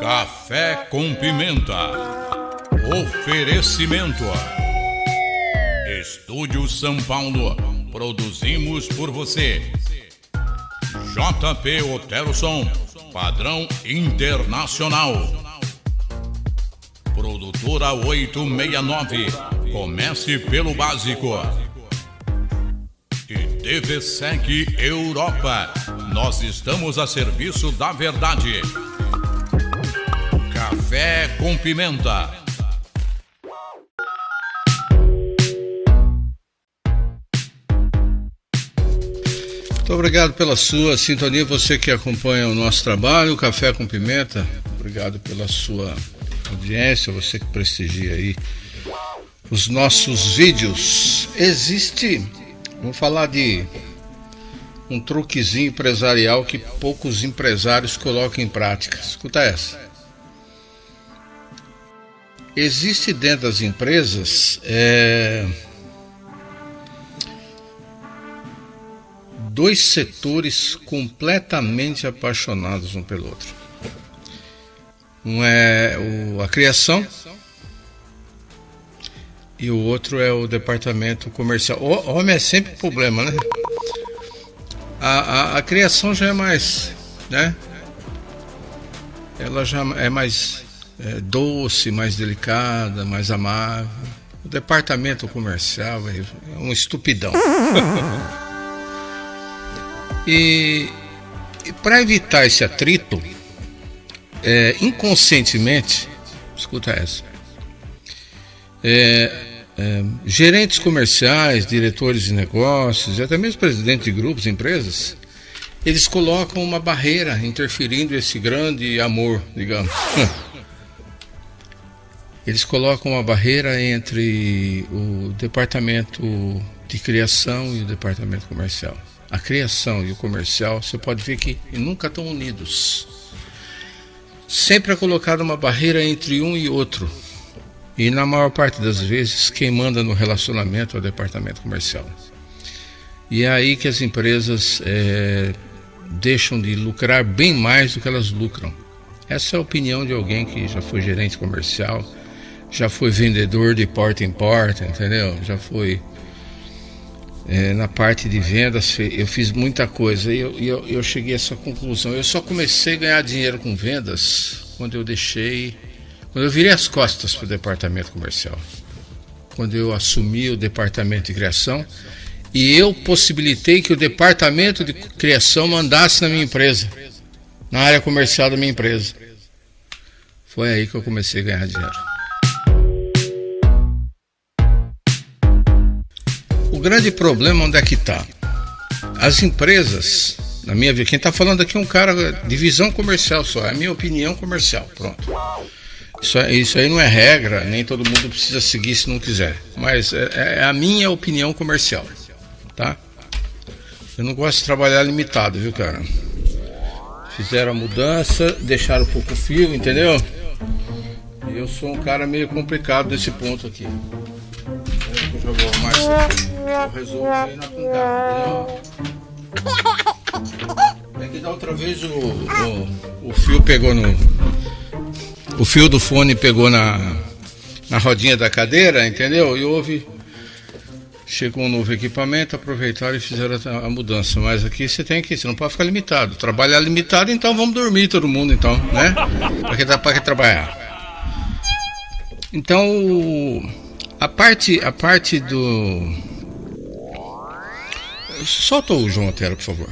Café com Pimenta. Oferecimento. Estúdio São Paulo. Produzimos por você. JP Otero Som, padrão internacional. Produtora 869. Comece pelo básico. E TVSEG Europa. Nós estamos a serviço da verdade. Café com Pimenta. Muito obrigado pela sua sintonia, você que acompanha o nosso trabalho, Café com Pimenta. Obrigado pela sua audiência, você que prestigia aí os nossos vídeos. Vamos falar de um truquezinho empresarial que poucos empresários colocam em prática. Escuta essa. Existe dentro das empresas dois setores completamente apaixonados um pelo outro. Um é a criação e o outro é o departamento comercial. O homem é sempre problema, né? A criação já é mais, né? Ela já é mais doce, mais delicada, mais amável. O departamento comercial é um estupidão. E para evitar esse atrito, inconscientemente, escuta essa, gerentes comerciais, diretores de negócios, e até mesmo presidentes de grupos, empresas, eles colocam uma barreira interferindo esse grande amor, digamos. Eles colocam uma barreira entre o departamento de criação e o departamento comercial. A criação e o comercial, você pode ver que nunca estão unidos. Sempre é colocada uma barreira entre um e outro. E na maior parte das vezes, quem manda no relacionamento é o departamento comercial. E é aí que as empresas deixam de lucrar bem mais do que elas lucram. Essa é a opinião de alguém que já foi gerente comercial, já foi vendedor de porta em porta, entendeu? Já foi na parte de vendas, eu fiz muita coisa e eu cheguei a essa conclusão. Eu só comecei a ganhar dinheiro com vendas quando eu virei as costas para o departamento comercial, quando eu assumi o departamento de criação e eu possibilitei que o departamento de criação mandasse na minha empresa, na área comercial da minha empresa. Foi aí que eu comecei a ganhar dinheiro. O grande problema onde é que está? As empresas, na minha vida, quem está falando aqui é um cara de visão comercial só, é a minha opinião comercial, pronto. Isso aí não é regra, nem todo mundo precisa seguir se não quiser, mas é a minha opinião comercial, tá? Eu não gosto de trabalhar limitado, viu, cara? Fizeram a mudança, deixaram pouco fio, entendeu? E eu sou um cara meio complicado desse ponto aqui. Eu vou arrumar isso aqui. Eu resolvo aí na pancada, entendeu? É que da outra vez o fio pegou o fio do fone pegou na rodinha da cadeira, entendeu? E chegou um novo equipamento, aproveitaram e fizeram a mudança. Mas aqui você não pode ficar limitado. Trabalhar limitado, então vamos dormir todo mundo, então, né? Para que trabalhar? Então, a parte do... Solta o João Otero, por favor.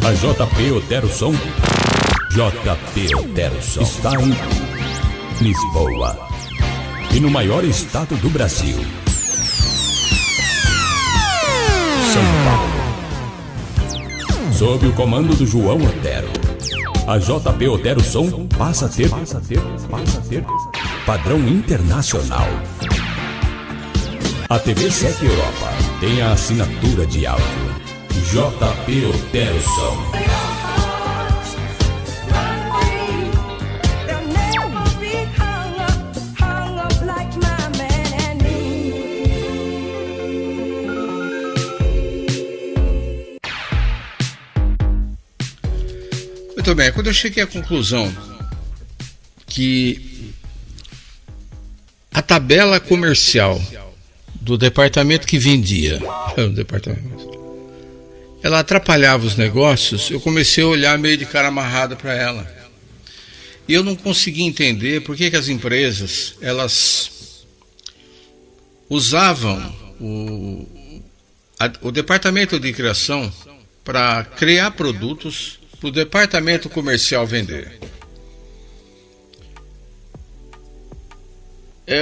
A JP Otero Som, JP Otero Som, está em Lisboa e no maior estado do Brasil, São Paulo. Sob o comando do João Otero, a JP Otero Som passa a ter padrão internacional. A TVSEG Europa tem a assinatura de áudio JP Otero Som. Muito bem, quando eu cheguei à conclusão que a tabela comercial do departamento que vendia, ela atrapalhava os negócios. Eu comecei a olhar meio de cara amarrada para ela. E eu não conseguia entender por que as empresas, elas usavam o departamento de criação para criar produtos para o departamento comercial vender.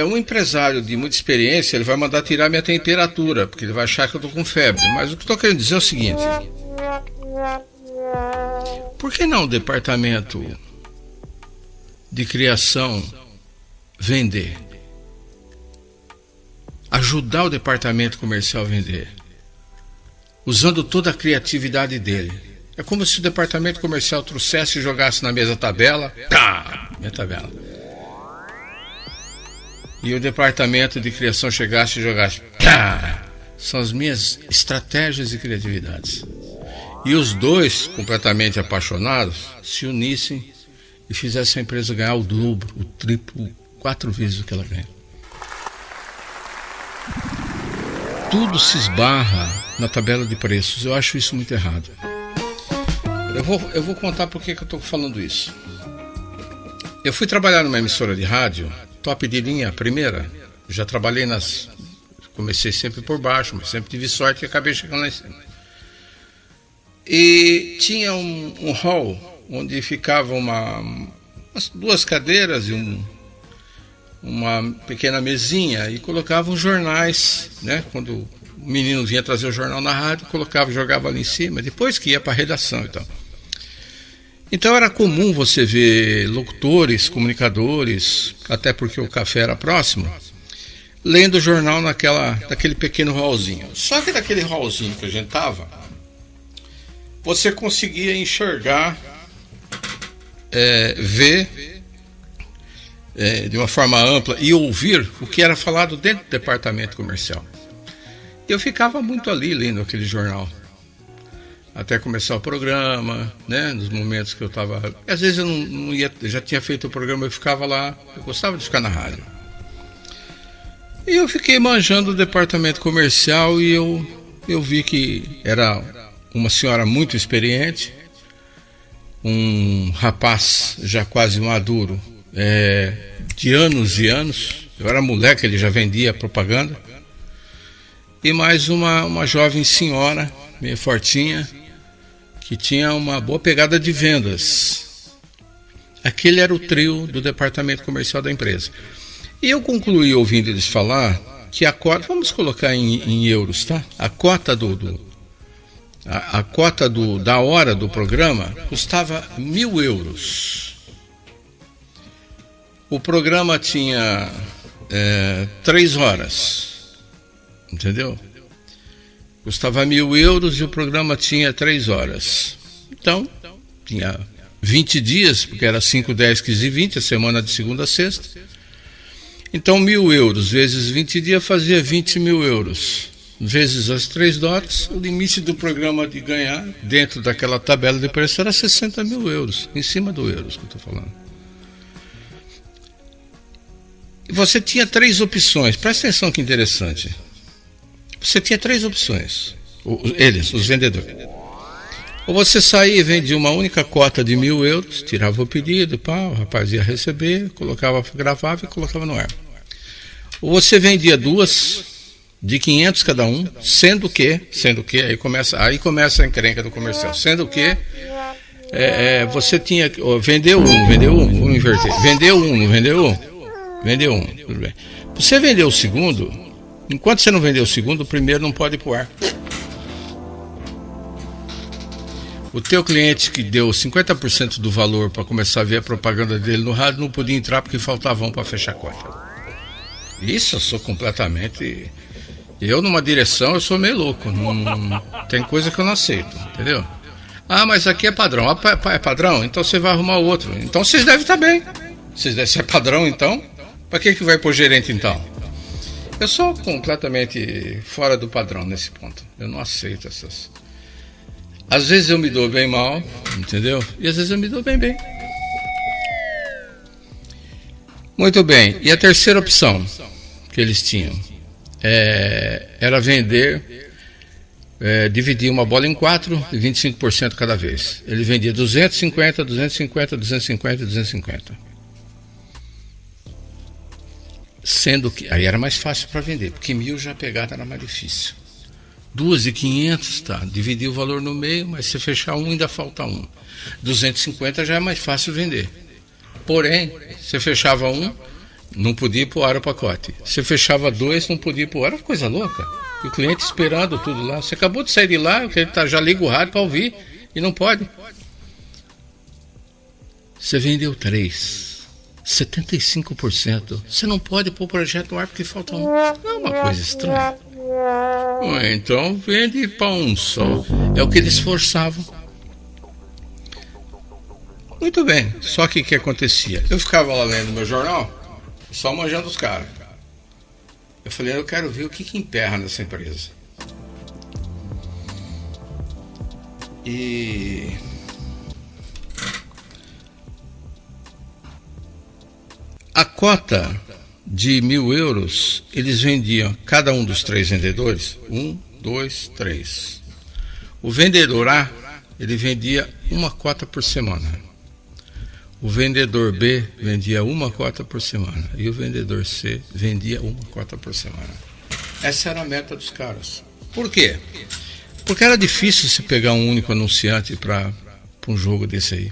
Um empresário de muita experiência, ele vai mandar tirar minha temperatura, porque ele vai achar que eu estou com febre. Mas o que eu estou querendo dizer é o seguinte: por que não o departamento de criação vender? Ajudar o departamento comercial a vender, usando toda a criatividade dele. É como se o departamento comercial trouxesse e jogasse na mesa a tabela, minha tabela, e o departamento de criação chegasse e jogasse, são as minhas estratégias e criatividades. E os dois, completamente apaixonados, se unissem e fizessem a empresa ganhar o dobro, o triplo, 4 vezes o que ela ganha. Tudo se esbarra na tabela de preços. Eu acho isso muito errado. Eu vou contar por que eu estou falando isso. Eu fui trabalhar numa emissora de rádio, top de linha, a primeira. Já trabalhei comecei sempre por baixo, mas sempre tive sorte e acabei chegando lá em cima. E tinha um hall onde ficava umas 2 cadeiras e uma pequena mesinha, e colocavam jornais, né? Quando o menino vinha trazer o jornal na rádio, jogava ali em cima, depois que ia para a redação e tal. Então era comum você ver locutores, comunicadores, até porque o café era próximo, lendo o jornal naquele pequeno hallzinho. Só que naquele hallzinho que a gente estava, você conseguia enxergar, ver de uma forma ampla e ouvir o que era falado dentro do departamento comercial. Eu ficava muito ali lendo aquele jornal, até começar o programa, né? Nos momentos que eu estava, às vezes eu não ia, já tinha feito o programa, eu ficava lá, eu gostava de ficar na rádio. E eu fiquei manjando o departamento comercial e eu vi que era uma senhora muito experiente, um rapaz já quase maduro, de anos e anos. Eu era moleque, ele já vendia propaganda. E mais uma jovem senhora, meio fortinha, que tinha uma boa pegada de vendas. Aquele era o trio do departamento comercial da empresa. E eu concluí ouvindo eles falar que a cota, vamos colocar em euros, tá? A cota da hora do programa custava 1.000 euros. O programa tinha 3 horas, entendeu? Custava 1.000 euros e o programa tinha 3 horas. Então, tinha 20 dias, porque era 5, 10, 15 e 20, a semana de segunda a sexta. Então, 1.000 euros vezes 20 dias fazia 20.000 euros. Vezes as 3 horas, o limite do programa de ganhar, dentro daquela tabela de preço, era 60.000 euros, em cima do euros que eu estou falando. E você tinha 3 opções, presta atenção que interessante. Você tinha 3 opções, os vendedores. Ou você saía e vendia uma única cota de 1.000 euros, tirava o pedido, o rapaz ia receber, gravava e colocava no ar. Ou você vendia 2 de 500 cada um, sendo que aí começa a encrenca do comercial, sendo que você tinha vendeu um, vamos inverter, vendeu um, não vendeu um, tudo bem. Você vendeu o segundo, enquanto você não vendeu o segundo, o primeiro não pode ir pro ar. O teu cliente que deu 50% do valor para começar a ver a propaganda dele no rádio não podia entrar porque faltava um para fechar a conta. Isso eu sou completamente... Eu numa direção eu sou meio louco, tem coisa que eu não aceito, entendeu? Ah, mas aqui é padrão. É padrão? Então você vai arrumar outro. Então vocês devem estar bem. Vocês devem ser padrão então? Para que vai pôr gerente então? Eu sou completamente fora do padrão nesse ponto. Eu não aceito essas... Às vezes eu me dou bem mal, entendeu? E às vezes eu me dou bem. Muito bem. E a terceira opção que eles tinham era vender, dividir uma bola em 4 e 25% cada vez. Ele vendia 250, 250, 250, 250. Sendo que aí era mais fácil para vender, porque 1.000 já pegada era mais difícil. 2.500, tá, dividir o valor no meio, mas se fechar um ainda falta um. 250 já é mais fácil vender. Porém, você fechava um, não podia pôr o pacote. Você fechava dois, não podia pôr. Era coisa louca. E o cliente esperando tudo lá. Você acabou de sair de lá, o cliente já liga o rádio para ouvir e não pode. Você vendeu 3, 75%. Você não pode pôr o projeto no ar porque falta um. Não é uma coisa estranha. Então vende para um só. É o que eles forçavam. Muito bem, só que o que acontecia? Eu ficava lá lendo meu jornal, só manjando os caras. Eu falei, eu quero ver o que emperra nessa empresa. E a cota de 1.000 euros, eles vendiam, cada um dos 3 vendedores, 1, 2, 3. O vendedor A, ele vendia uma cota por semana. O vendedor B vendia uma cota por semana. E o vendedor C vendia uma cota por semana. Essa era a meta dos caras. Por quê? Porque era difícil se pegar um único anunciante para um jogo desse aí.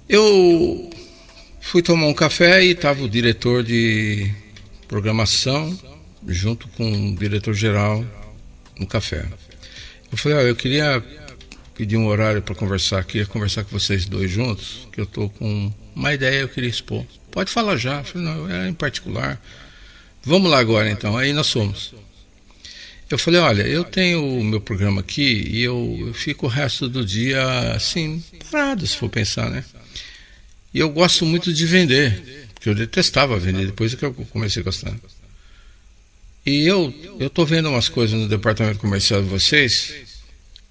Eu fui tomar um café e estava o diretor de programação junto com o diretor-geral no café. Eu falei, eu queria pedir um horário para conversar aqui, conversar com vocês dois juntos, que eu estou com uma ideia, eu queria expor. Pode falar já. Eu falei, não, é em particular. Vamos lá agora então. Aí nós fomos. Eu falei, olha, eu tenho o meu programa aqui e eu fico o resto do dia assim, parado, se for pensar, né? E eu gosto muito de vender, porque eu detestava vender, depois é que eu comecei a gostar. E eu estou vendo umas coisas no departamento comercial de vocês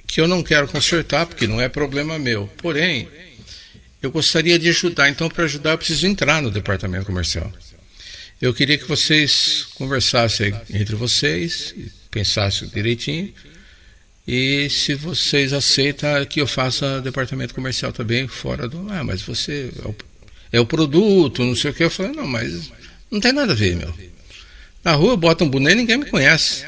que eu não quero consertar, porque não é problema meu. Porém, eu gostaria de ajudar. Então, para ajudar, eu preciso entrar no departamento comercial. Eu queria que vocês conversassem entre vocês, pensassem direitinho, e se vocês aceitam que eu faça departamento comercial também, fora do... mas você é o produto, não sei o que. Eu falei, não, mas não tem nada a ver, meu. Na rua eu boto um boné e ninguém me conhece.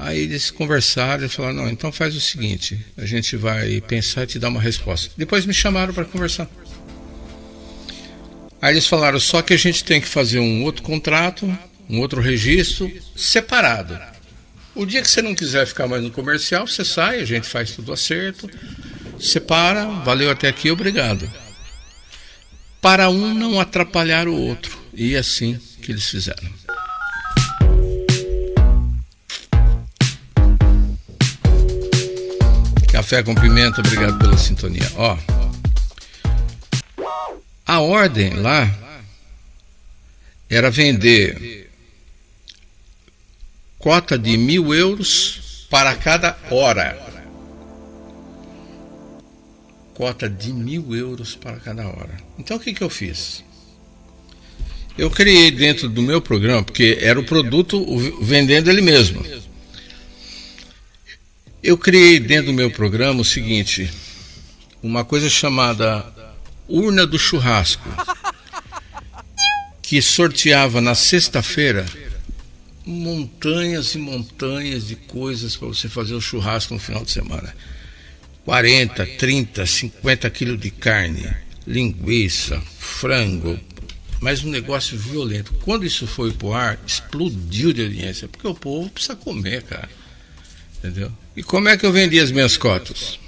Aí eles conversaram e falaram, não, então faz o seguinte, a gente vai pensar e te dar uma resposta. Depois me chamaram para conversar. Aí eles falaram, só que a gente tem que fazer um outro contrato, um outro registro, separado. O dia que você não quiser ficar mais no comercial, você sai, a gente faz tudo acerto, separa, valeu até aqui, obrigado. Para um não atrapalhar o outro. E é assim que eles fizeram. Café com Pimenta, obrigado pela sintonia. A ordem lá era vender cota de 1.000 euros para cada hora. Cota de 1.000 euros para cada hora. Então o que eu fiz? Eu criei dentro do meu programa, porque era o produto vendendo ele mesmo. Eu criei dentro do meu programa o seguinte, uma coisa chamada urna do churrasco, que sorteava na sexta-feira montanhas e montanhas de coisas para você fazer o churrasco no final de semana. 40, 30, 50 quilos de carne, linguiça, frango, mas um negócio violento. Quando isso foi pro ar, explodiu de audiência, porque o povo precisa comer, cara. Entendeu? E como é que eu vendia as minhas cotas?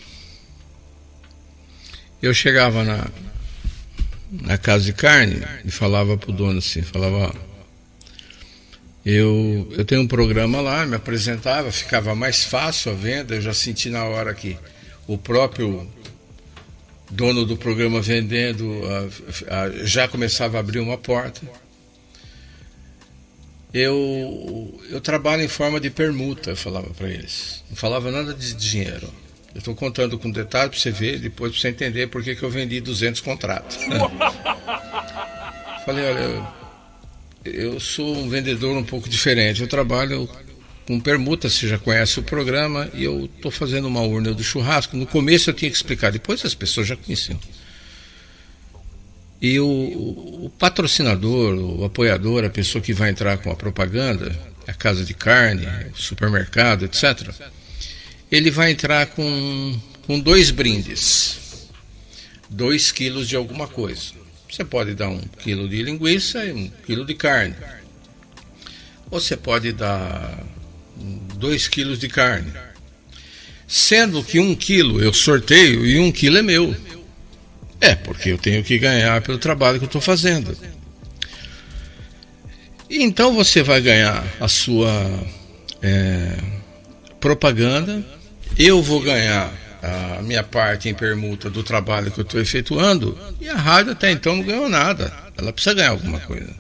Eu chegava na casa de carne e falava pro dono assim, falava, eu tenho um programa lá, me apresentava, ficava mais fácil a venda, eu já senti na hora que o próprio dono do programa vendendo já começava a abrir uma porta. Eu trabalho em forma de permuta, eu falava para eles. Não falava nada de dinheiro. Eu estou contando com detalhe para você ver, depois para você entender por que eu vendi 200 contratos. Falei, olha, eu sou um vendedor um pouco diferente. Eu trabalho com permuta, você já conhece o programa, e eu estou fazendo uma urna do churrasco. No começo eu tinha que explicar, depois as pessoas já conheciam. E o patrocinador, o apoiador, a pessoa que vai entrar com a propaganda, a casa de carne, o supermercado, etc., ele vai entrar com 2 brindes, 2 quilos de alguma coisa. Você pode dar 1 quilo de linguiça e 1 quilo de carne. Ou você pode dar 2 quilos de carne. Sendo que 1 quilo eu sorteio e 1 quilo é meu. Porque eu tenho que ganhar pelo trabalho que eu estou fazendo. E então você vai ganhar a sua propaganda, eu vou ganhar a minha parte em permuta do trabalho que eu estou efetuando, e a rádio até então não ganhou nada, ela precisa ganhar alguma coisa.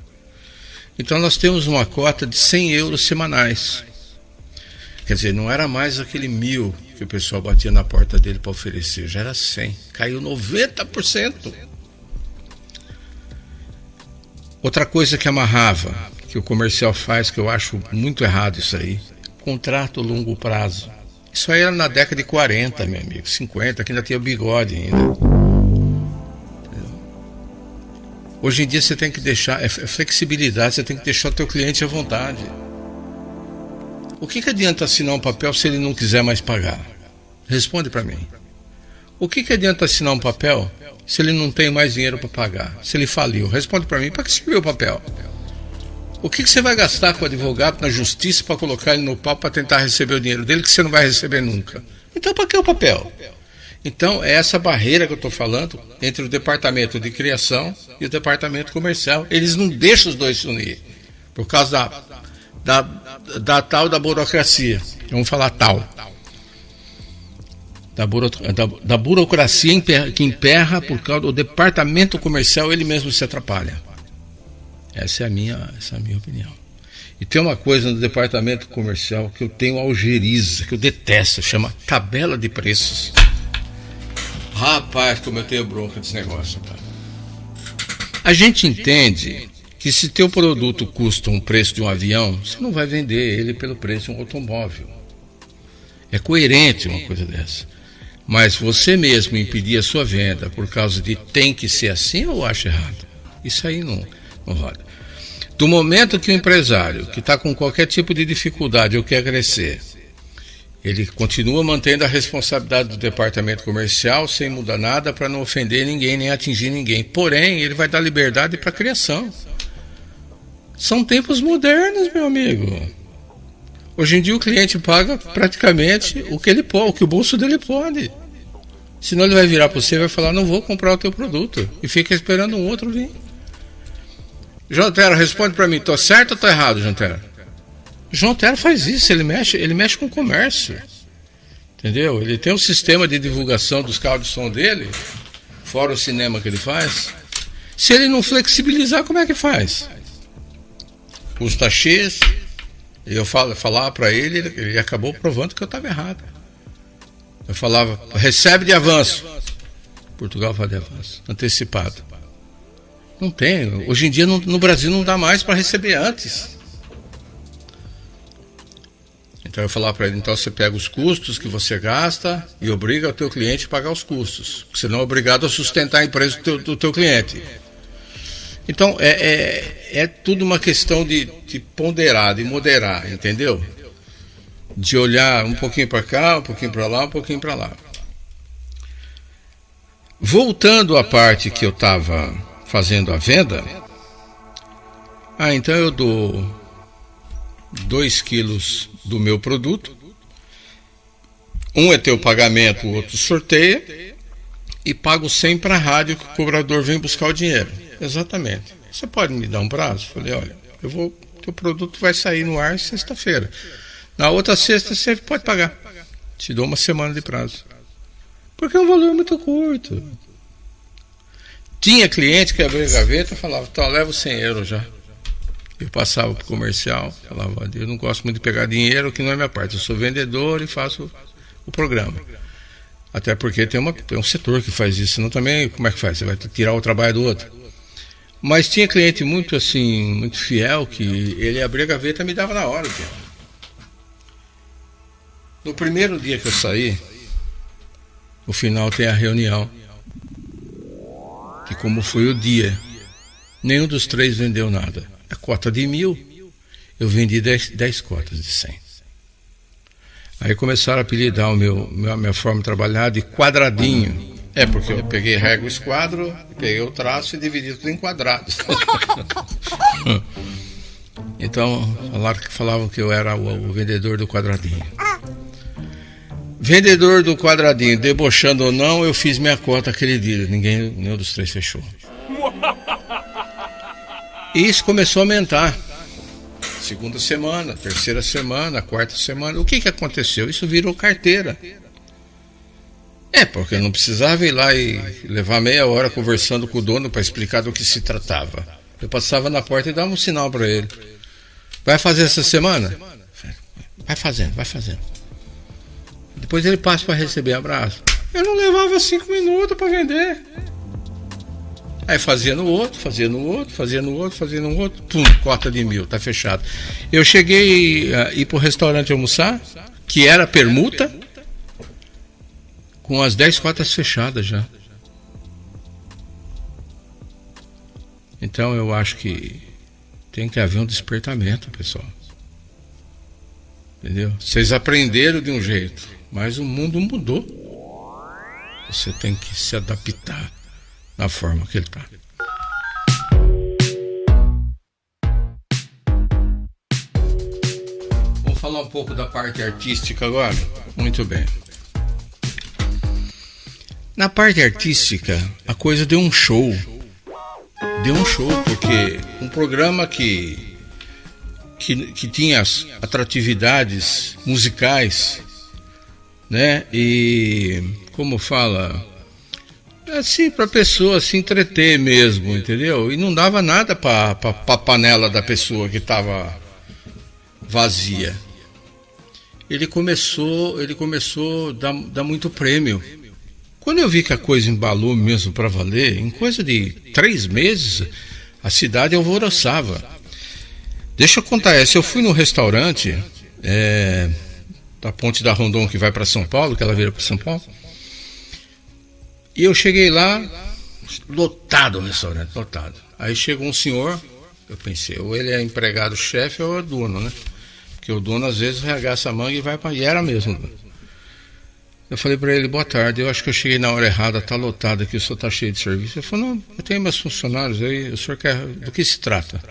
Então nós temos uma cota de 100 euros semanais. Quer dizer, não era mais aquele 1.000 que o pessoal batia na porta dele para oferecer, já era 100, caiu 90%. Outra coisa que amarrava, que o comercial faz, que eu acho muito errado isso aí, contrato longo prazo. Isso aí era na década de 40, meu amigo, 50, que ainda tinha bigode ainda. Hoje em dia você tem que deixar, flexibilidade, você tem que deixar o teu cliente à vontade. O que adianta assinar um papel se ele não quiser mais pagar? Responde para mim. O que adianta assinar um papel se ele não tem mais dinheiro para pagar? Se ele faliu? Responde para mim. Para que serviu o papel? O que você vai gastar com o advogado na justiça para colocar ele no pau para tentar receber o dinheiro dele que você não vai receber nunca? Então para que o papel? Então é essa barreira que eu estou falando entre o departamento de criação e o departamento comercial. Eles não deixam os dois se unir por causa da tal da burocracia. Vamos falar tal. Da burocracia que emperra por causa do departamento comercial, ele mesmo se atrapalha. Essa é a minha opinião. E tem uma coisa no departamento comercial que eu tenho algeriza, que eu detesto, chama tabela de preços. Rapaz, como eu tenho bronca desse negócio. Cara. A gente entende que se teu produto custa um preço de um avião, você não vai vender ele pelo preço de um automóvel. É coerente uma coisa dessa. Mas você mesmo impedir a sua venda por causa de tem que ser assim, eu acho errado. Isso aí não roda. Do momento que o empresário que está com qualquer tipo de dificuldade ou quer crescer, ele continua mantendo a responsabilidade do departamento comercial sem mudar nada para não ofender ninguém nem atingir ninguém. Porém, ele vai dar liberdade para a criação. São tempos modernos, meu amigo. Hoje em dia o cliente paga praticamente o que o bolso dele pode. Senão ele vai virar para você e vai falar, não vou comprar o teu produto. E fica esperando um outro vir. João Tera, responde para mim, tô certo ou tô errado, João Tera? João Tera faz isso, ele mexe com o comércio. Entendeu? Ele tem um sistema de divulgação dos carros de som dele, fora o cinema que ele faz. Se ele não flexibilizar, como é que faz? Custa X, eu falava para ele acabou provando que eu estava errado. Eu falava, recebe de avanço. Portugal fala de avanço, antecipado. Não tem. Hoje em dia no Brasil não dá mais para receber antes. Então eu falava para ele, então você pega os custos que você gasta e obriga o teu cliente a pagar os custos. Porque senão é obrigado a sustentar a empresa do teu cliente. Então é tudo uma questão de ponderar, de moderar, entendeu? De olhar um pouquinho para cá, um pouquinho para lá, um pouquinho para lá. Voltando à parte que eu estava fazendo a venda, então eu dou 2 quilos do meu produto, um é teu pagamento, o outro sorteia, e pago 100 para a rádio que o cobrador vem buscar o dinheiro. Exatamente. Você pode me dar um prazo? Falei, olha, teu produto vai sair no ar sexta-feira. Na outra sexta você pode pagar. Te dou uma semana de prazo. Porque é um valor muito curto. Tinha cliente que abria a gaveta e falava, tá, leva 100 euros já. Eu passava pro comercial, falava, eu não gosto muito de pegar dinheiro, que não é minha parte. Eu sou vendedor e faço o programa. Até porque tem um setor que faz isso, senão também, como é que faz? Você vai tirar o trabalho do outro. Mas tinha cliente muito assim, muito fiel, que ele abria a gaveta e me dava na hora. No primeiro dia que eu saí, no final tem a reunião. Que como foi o dia, nenhum dos três vendeu nada. A cota de 1.000, eu vendi 10 cotas de 100. Aí começaram a apelidar a minha forma de trabalhar de quadradinho. É porque eu peguei régua esquadro, peguei o traço e dividi tudo em quadrados. Então falavam que eu era o vendedor do quadradinho. Vendedor do quadradinho, debochando ou não, eu fiz minha cota aquele dia. Nenhum dos três fechou. E isso começou a aumentar. Segunda semana, terceira semana, quarta semana. O que aconteceu? Isso virou carteira. Porque eu não precisava ir lá e levar meia hora conversando com o dono para explicar do que se tratava. Eu passava na porta e dava um sinal para ele. Vai fazer essa semana? Vai fazendo. Depois ele passa para receber abraço. Eu não levava 5 minutos para vender. Aí fazia no outro, pum, cota de 1.000, tá fechado. Eu cheguei a ir pro restaurante almoçar, que era permuta, com as 10 cotas fechadas já. Então eu acho que tem que haver um despertamento, pessoal. Entendeu? Vocês aprenderam de um jeito, mas o mundo mudou. Você tem que se adaptar na forma que ele está. Vamos falar um pouco da parte artística agora? Muito bem. Na parte artística, a coisa deu um show. Porque um programa que tinha as atratividades musicais, né? E como fala, assim, para a pessoa se entreter mesmo, entendeu? E não dava nada para a panela da pessoa que estava vazia. Ele começou a dar muito prêmio. Quando eu vi que a coisa embalou mesmo para valer, em coisa de 3 meses, a cidade alvoroçava. Deixa eu contar essa. Eu fui num restaurante da Ponte da Rondon, que vai para São Paulo, que ela vira para São Paulo. E eu cheguei lá, lotado o restaurante, lotado. Aí chegou um senhor, eu pensei, ou ele é empregado-chefe ou é dono, né? Porque o dono às vezes regaça a manga e vai para... E era mesmo. Eu falei para ele, boa tarde, eu acho que eu cheguei na hora errada, tá lotado aqui, o senhor tá cheio de serviço. Ele falou, não, eu tenho meus funcionários aí, o senhor quer... Do que se trata?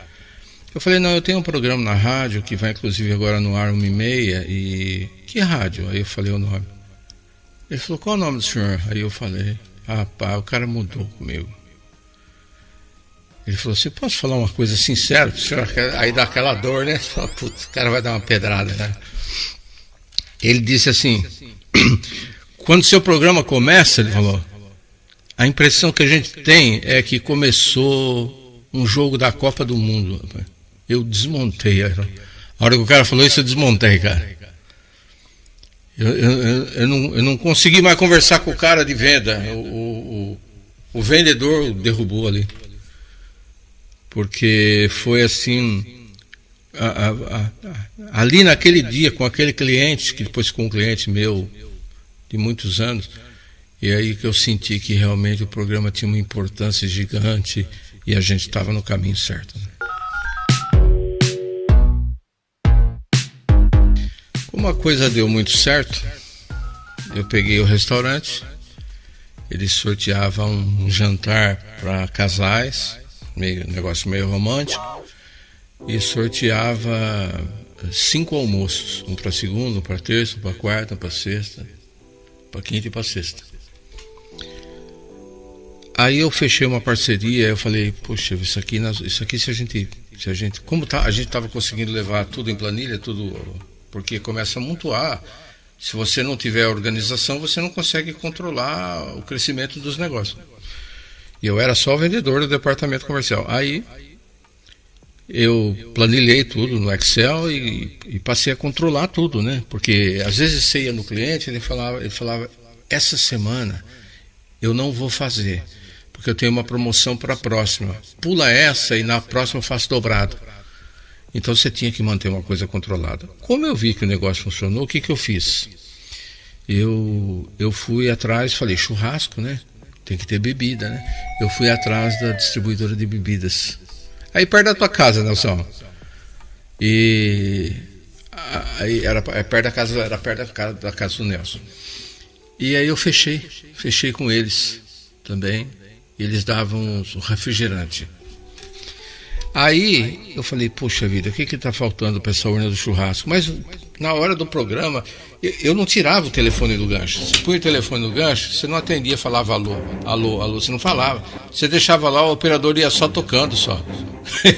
Eu falei, não, eu tenho um programa na rádio, que vai inclusive agora no ar 1h30, e... Que rádio? Aí eu falei o nome. Ele falou, qual é o nome do senhor? Aí eu falei, rapaz, o cara mudou comigo. Ele falou assim, posso falar uma coisa sincera? Aí dá aquela dor, né? Você fala, putz, o cara vai dar uma pedrada, né? Ele disse assim, quando seu programa começa, ele falou, a impressão que a gente tem é que começou um jogo da Copa do Mundo. Eu desmontei. A hora que o cara falou isso, eu desmontei, cara. Eu não consegui mais conversar com o cara de venda. O vendedor derrubou ali. Porque foi assim, ali naquele dia, com aquele cliente, que depois ficou um cliente meu de muitos anos, e aí que eu senti que realmente o programa tinha uma importância gigante e a gente estava no caminho certo. Como a coisa deu muito certo, eu peguei o restaurante, eles sorteavam um jantar para casais, negócio meio romântico, e sorteava 5 almoços, um para segunda, um para terça, um para quarta, um para sexta, para quinta e para sexta. Aí eu fechei uma parceria, eu falei, poxa, isso aqui se a gente como tá, a gente estava conseguindo levar tudo em planilha, tudo, porque começa a amontoar. Se você não tiver organização, você não consegue controlar o crescimento dos negócios. E eu era só vendedor do departamento comercial. Aí eu planilhei tudo no Excel e passei a controlar tudo, né? Porque às vezes você ia no cliente, ele falava, essa semana eu não vou fazer, porque eu tenho uma promoção para a próxima. Pula essa e na próxima eu faço dobrado. Então você tinha que manter uma coisa controlada. Como eu vi que o negócio funcionou, o que eu fiz? Eu fui atrás, falei, churrasco, né? Tem que ter bebida, né? Eu fui atrás da distribuidora de bebidas. Aí perto da tua casa, Nelson. E aí era perto da casa do Nelson. E aí eu fechei com eles também. Eles davam o refrigerante. Aí eu falei, poxa vida, o que está faltando para essa urna do churrasco? Mas na hora do programa, eu não tirava o telefone do gancho. Se põe o telefone no gancho, você não atendia, falava alô, alô, alô, você não falava. Você deixava lá, o operador ia só tocando só.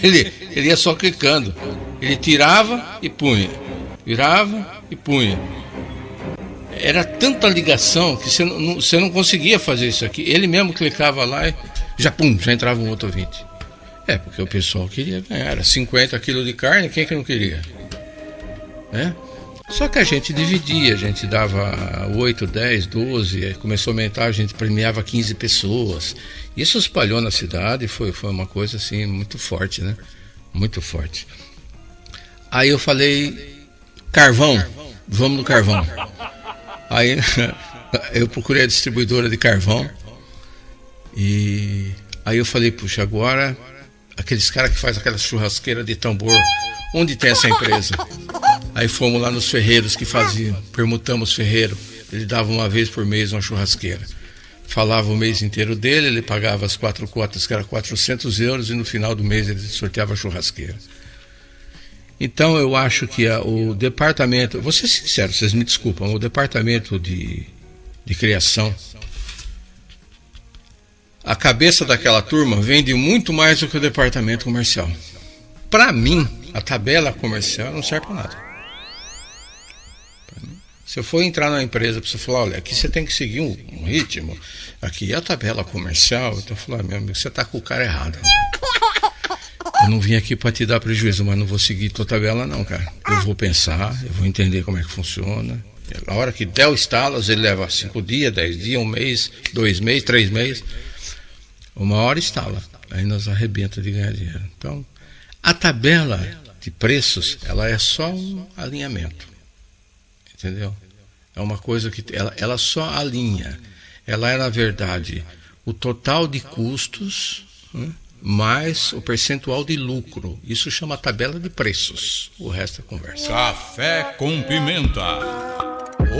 ele ia só clicando. Ele tirava e punha. Virava e punha. Era tanta ligação que você não conseguia fazer isso aqui. Ele mesmo clicava lá e já entrava um outro ouvinte. Porque o pessoal queria ganhar. Era 50 quilos de carne, quem que não queria? Né? Só que a gente dividia, a gente dava 8, 10, 12, aí começou a aumentar, a gente premiava 15 pessoas. Isso espalhou na cidade, foi uma coisa assim muito forte, né? Muito forte. Aí eu falei, carvão, vamos no carvão. Aí eu procurei a distribuidora de carvão e aí eu falei, puxa, agora aqueles caras que fazem aquela churrasqueira de tambor, onde tem essa empresa? Aí fomos lá nos ferreiros que faziam, permutamos ferreiro, ele dava uma vez por mês uma churrasqueira. Falava o mês inteiro dele, ele pagava as 4 cotas, que era 400 euros, e no final do mês ele sorteava a churrasqueira. Então eu acho que o departamento, vou ser sincero, vocês me desculpam, o departamento de criação, a cabeça daquela turma vende muito mais do que o departamento comercial. Para mim, a tabela comercial não serve para nada. Se eu for entrar na empresa para você falar, olha, aqui você tem que seguir um ritmo, aqui é a tabela comercial, então eu falo, meu amigo, você está com o cara errado. Eu não vim aqui para te dar prejuízo, mas não vou seguir tua tabela não, cara. Eu vou pensar, eu vou entender como é que funciona. Na hora que der o estalo, ele leva 5 dias, 10 dias, 1 mês, 2 meses, 3 meses. Uma hora estala, aí nós arrebenta de ganhar dinheiro. Então, a tabela de preços, ela é só um alinhamento, entendeu? É uma coisa que ela só alinha. Ela é, na verdade, o total de custos, mais o percentual de lucro. Isso chama tabela de preços. O resto é conversa. Café com Pimenta.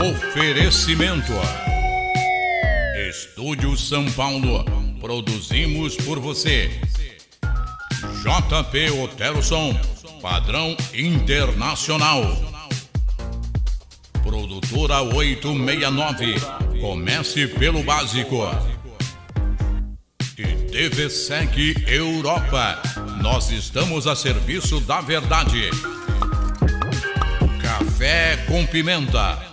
Oferecimento. Estúdio São Paulo. Produzimos por você. JP Otelson, padrão internacional. Produtora 869. Comece pelo básico. E TVSEG Europa. Nós estamos a serviço da verdade. Café com Pimenta.